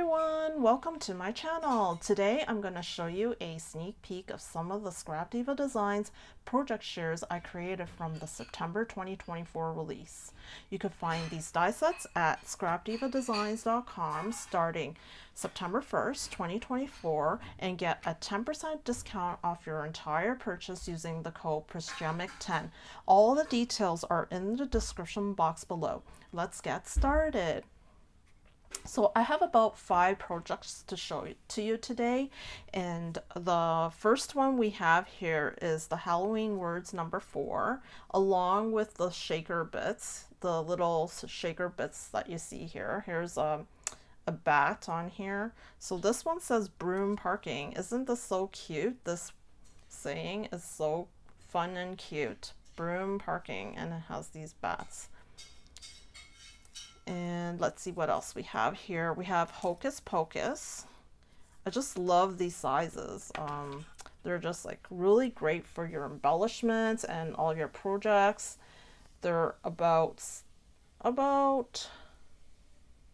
everyone, welcome to my channel. Today I'm going to show you a sneak peek of some of the Scrap Diva Designs project shares I created from the September 2024 release. You can find these die sets at scrapdivadesigns.com starting September 1st, 2024 and get a 10% discount off your entire purchase using the code PRISGEMIC10. All the details are in the description box below. Let's get started. So I have about 5 projects to show to you today, and the first one we have here is the Halloween words number 4, along with the shaker bits, the little shaker bits that you see here. Here's a bat on here. So this one says Broom parking. Isn't this so cute? This saying is so fun and cute. Broom parking, and it has these bats. And let's see what else we have here. We have Hocus Pocus. I just love these sizes. They're just like really great for your embellishments and all your projects. They're about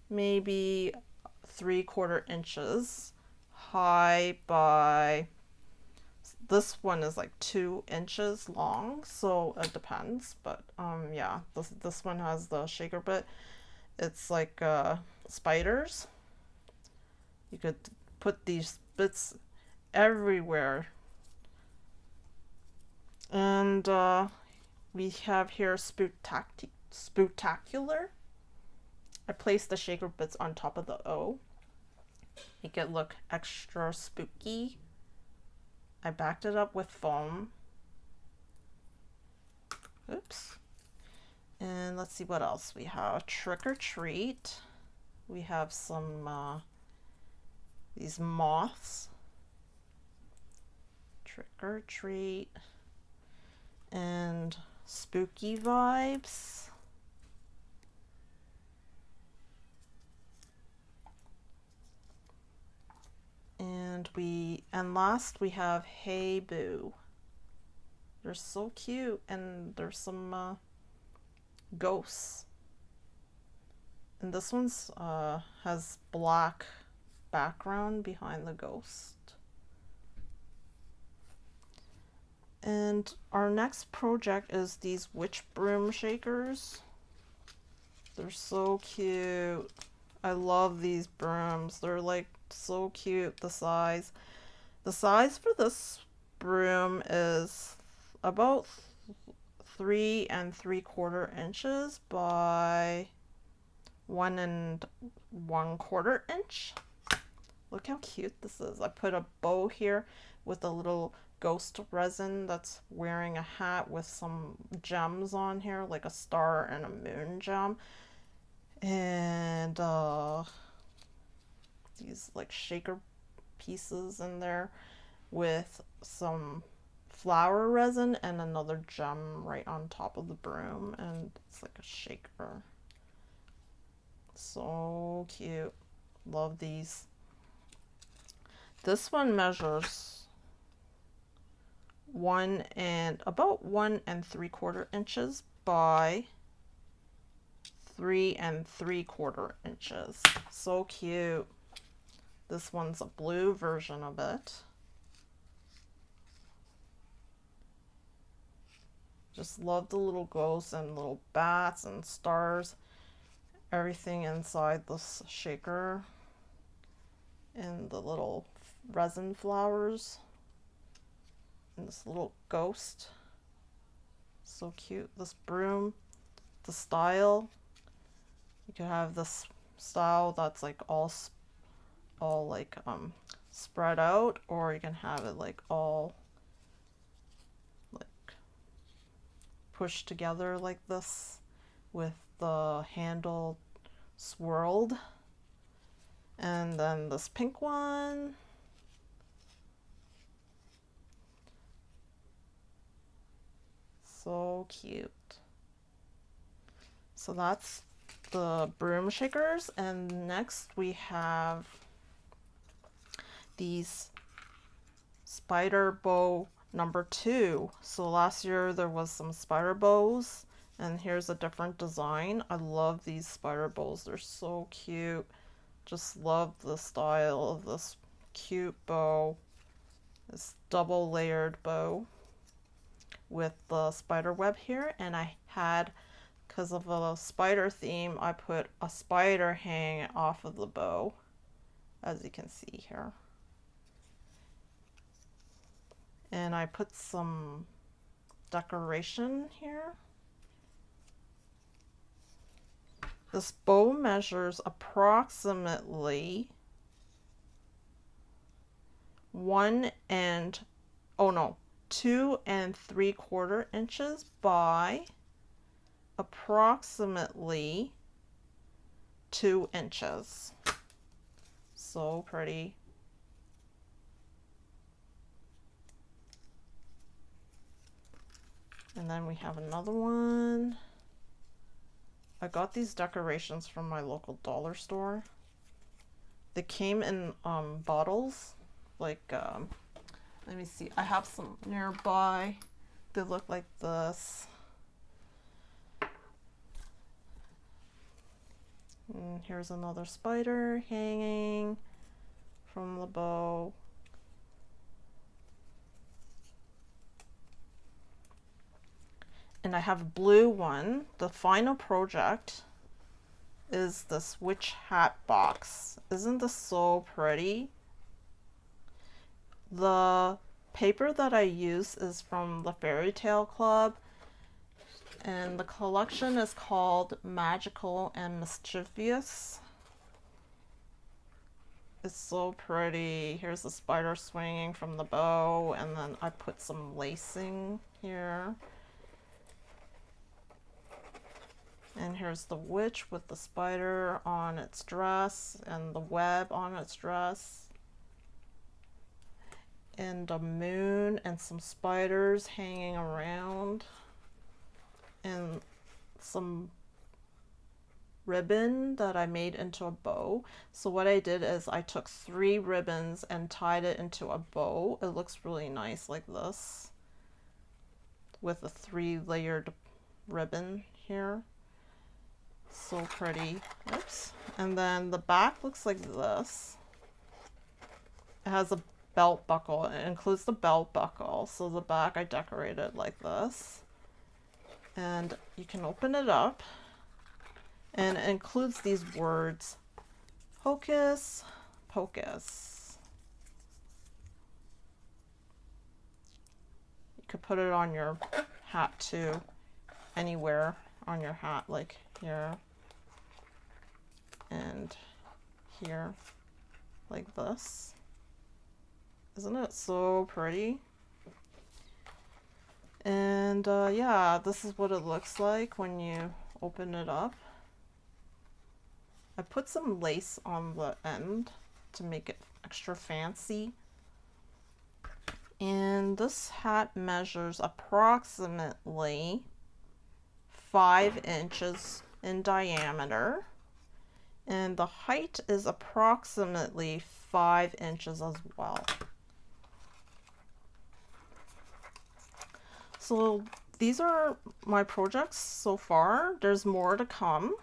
maybe 3/4 inches high by, this one is like 2 inches long, so it depends. But yeah, this one has the shaker bit. It's like spiders. You could put these bits everywhere. And we have here Spooktacular. I placed the shaker bits on top of the O. Make it look extra spooky. I backed it up with foam. Oops. And let's see what else we have. Trick or Treat. We have some these moths. Trick or Treat. And Spooky Vibes. And last we have Hey Boo. They're so cute, and there's some ghosts, and this one's has black background behind the ghost. And our next project is these witch broom shakers. They're so cute. I love these brooms. They're like so cute. The size for this broom is about 3 3/4 inches by 1 1/4 inch. Look how cute this is. I put a bow here with a little ghost resin that's wearing a hat with some gems on here, like a star and a moon gem. And these like shaker pieces in there with some flower resin and another gem right on top of the broom, and it's like a shaker. So cute. Love these. This one measures about 1 3/4 inches by 3 3/4 inches. So cute. This one's a blue version of it. Just love the little ghosts and little bats and stars, everything inside this shaker, and the little resin flowers, and this little ghost. So cute. This broom, the style, you could have this style that's like all like spread out, or you can have it like all pushed together like this with the handle swirled. And then this pink one. So cute. So that's the broom shakers. And next we have these spider bow number 2. So last year there was some spider bows, and here's a different design. I love these spider bows. They're so cute. Just love the style of this cute bow. This double layered bow with the spider web here, and I had, because of a spider theme, I put a spider hanging off of the bow, as you can see here. And I put some decoration here. This bow measures approximately 2 3/4 inches by approximately 2 inches. So pretty. And then we have another one. I got these decorations from my local dollar store. They came in bottles, like let me see, I have some nearby. They look like this. And here's another spider hanging from the bow. And I have a blue one. The final project is this witch hat box. Isn't this so pretty? The paper that I use is from the Fairy Tale Club, and the collection is called Magical and Mischievous. It's so pretty. Here's the spider swinging from the bow, and then I put some lacing here. And here's the witch with the spider on its dress and the web on its dress. And a moon and some spiders hanging around. And some ribbon that I made into a bow. So what I did is I took 3 ribbons and tied it into a bow. It looks really nice like this, with a 3-layered ribbon here. So pretty. Oops. And then the back looks like this. It has a belt buckle. It includes the belt buckle. So the back I decorated like this. And you can open it up. And it includes these words: Hocus Pocus. You could put it on your hat too. Anywhere on your hat, like here and here, like this. Isn't it so pretty? And yeah, this is what it looks like when you open it up. I put some lace on the end to make it extra fancy. And this hat measures approximately 5 inches in diameter, and the height is approximately 5 inches as well. So these are my projects so far. There's more to come.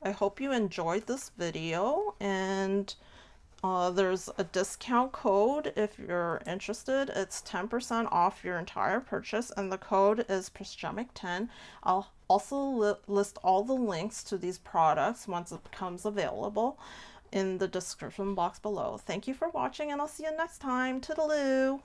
I hope you enjoyed this video, and there's a discount code if you're interested. It's 10% off your entire purchase, and the code is Prisgemic10. I'll also list all the links to these products once it becomes available in the description box below. Thank you for watching, and I'll see you next time. Toodaloo!